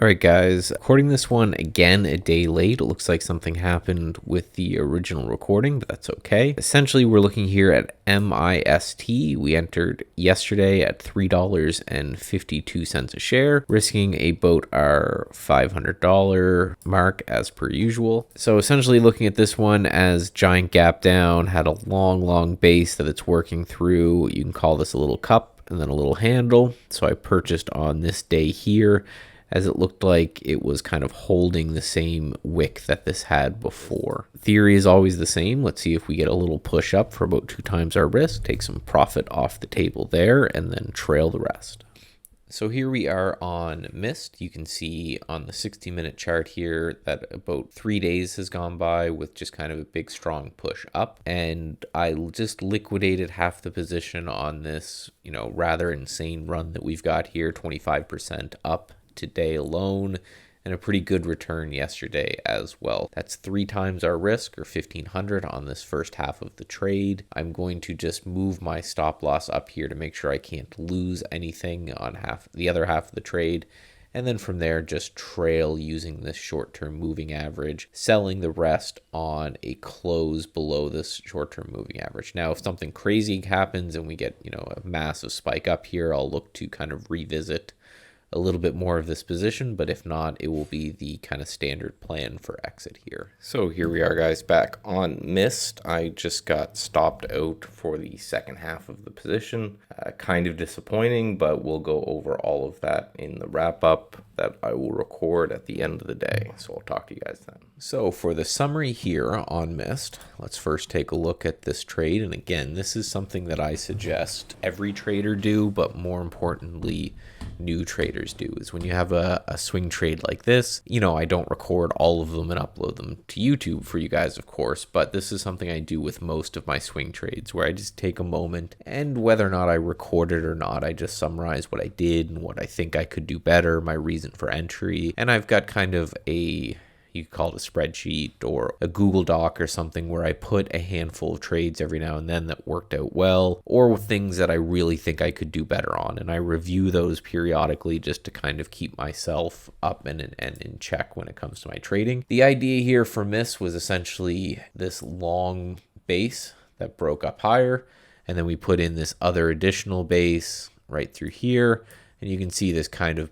All right, guys, recording this one again a day late. It looks like something happened with the original recording, but that's okay. Essentially, we're looking here at MIST. We entered yesterday at $3.52 a share, risking about our $500 mark as per usual. So essentially looking at this one as giant gap down, had a long base that it's working through. You can call this a little cup and then a little handle. So I purchased on this day here, as it looked like it was kind of holding the same wick that this had before. Theory is always the same. Let's see if we get a little push up for about 2 times our risk, take some profit off the table there, and then trail the rest. So here we are on MIST. You can see on the 60-minute chart here that about 3 days has gone by with just kind of a big strong push up. And I just liquidated half the position on this, rather insane run that we've got here, 25% up today alone, and a pretty good return yesterday as well. That's 3 times our risk, or 1,500 on this first half of the trade. I'm going to just move my stop loss up here to make sure I can't lose anything on the other half of the trade. And then from there, just trail using this short-term moving average, selling the rest on a close below this short-term moving average. Now, if something crazy happens and we get, a massive spike up here, I'll look to kind of revisit a little bit more of this position, but if not, it will be the kind of standard plan for exit here. So here we are, guys, back on MIST. I just got stopped out for the second half of the position. Kind of disappointing, but we'll go over all of that in the wrap up that I will record at the end of the day. So I'll talk to you guys then. So for the summary here on MIST, let's first take a look at this trade. And again, this is something that I suggest every trader do, but more importantly, new traders do, is when you have a swing trade like this, I don't record all of them and upload them to YouTube for you guys, of course, but this is something I do with most of my swing trades, where I just take a moment, and whether or not I record it or not, I just summarize what I did and what I think I could do better, my reason for entry, and I've got kind of you could call it a spreadsheet or a Google Doc or something, where I put a handful of trades every now and then that worked out well, or things that I really think I could do better on. And I review those periodically just to kind of keep myself up and in check when it comes to my trading. The idea here for MIST was essentially this long base that broke up higher, and then we put in this other additional base right through here, and you can see this kind of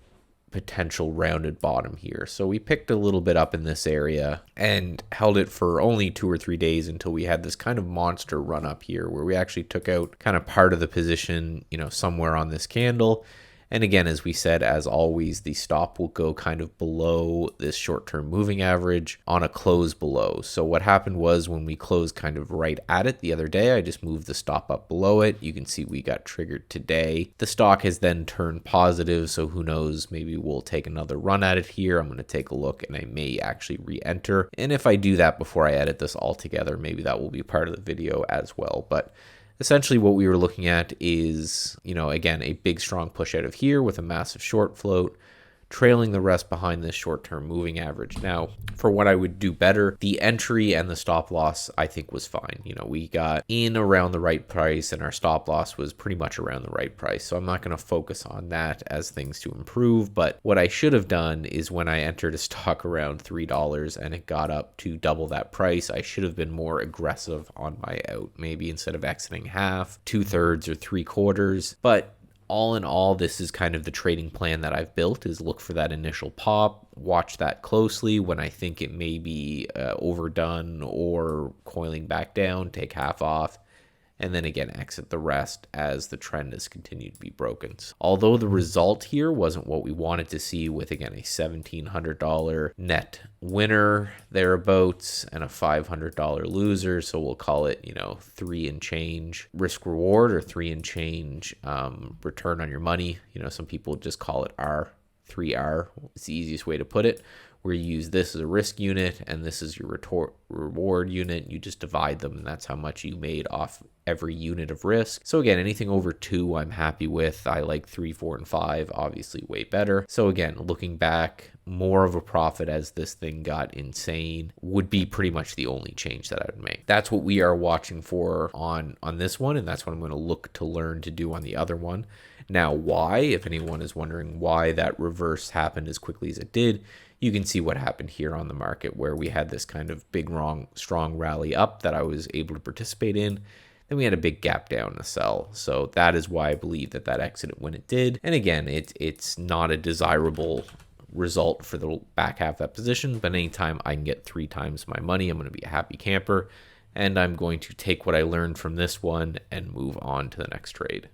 potential rounded bottom here. So we picked a little bit up in this area and held it for only 2 or 3 days until we had this kind of monster run up here, where we actually took out kind of part of the position, somewhere on this candle. And again, as we said, as always, the stop will go kind of below this short-term moving average on a close below. So what happened was, when we closed kind of right at it the other day, I just moved the stop up below it. You can see we got triggered today. The stock has then turned positive, so who knows, maybe we'll take another run at it here. I'm going to take a look, and I may actually re-enter. And if I do that before I edit this all together, maybe that will be part of the video as well. But essentially what we were looking at is, again, a big strong push out of here with a massive short float, trailing the rest behind this short-term moving average. Now, for what I would do better, the entry and the stop loss, I think, was fine. We got in around the right price, and our stop loss was pretty much around the right price. So I'm not going to focus on that as things to improve. But what I should have done is, when I entered a stock around $3 and it got up to double that price, I should have been more aggressive on my out. Maybe instead of exiting half, 2/3 or 3/4. But all in all, this is kind of the trading plan that I've built, is look for that initial pop, watch that closely. When I think it may be overdone or coiling back down, take half off, and then again exit the rest as the trend has continued to be broken. Although the result here wasn't what we wanted to see, with again a $1,700 net winner thereabouts and a $500 loser, so we'll call it 3 and change risk reward, or 3 and change return on your money. Some people just call it R, 3R. It's the easiest way to put it, where you use this as a risk unit and this is your reward unit. You just divide them, and that's how much you made off every unit of risk. So again, anything over 2 I'm happy with. I like 3, 4, and 5 obviously way better. So again, looking back, more of a profit as this thing got insane would be pretty much the only change that I would make. That's what we are watching for on this one, and that's what I'm going to look to learn to do on the other one. Now, why, if anyone is wondering why that reverse happened as quickly as it did, you can see what happened here on the market where we had this kind of big, strong rally up that I was able to participate in. Then we had a big gap down to sell. So that is why I believe that exited when it did. And again, it's not a desirable result for the back half of that position, but anytime I can get 3 times my money, I'm going to be a happy camper. And I'm going to take what I learned from this one and move on to the next trade.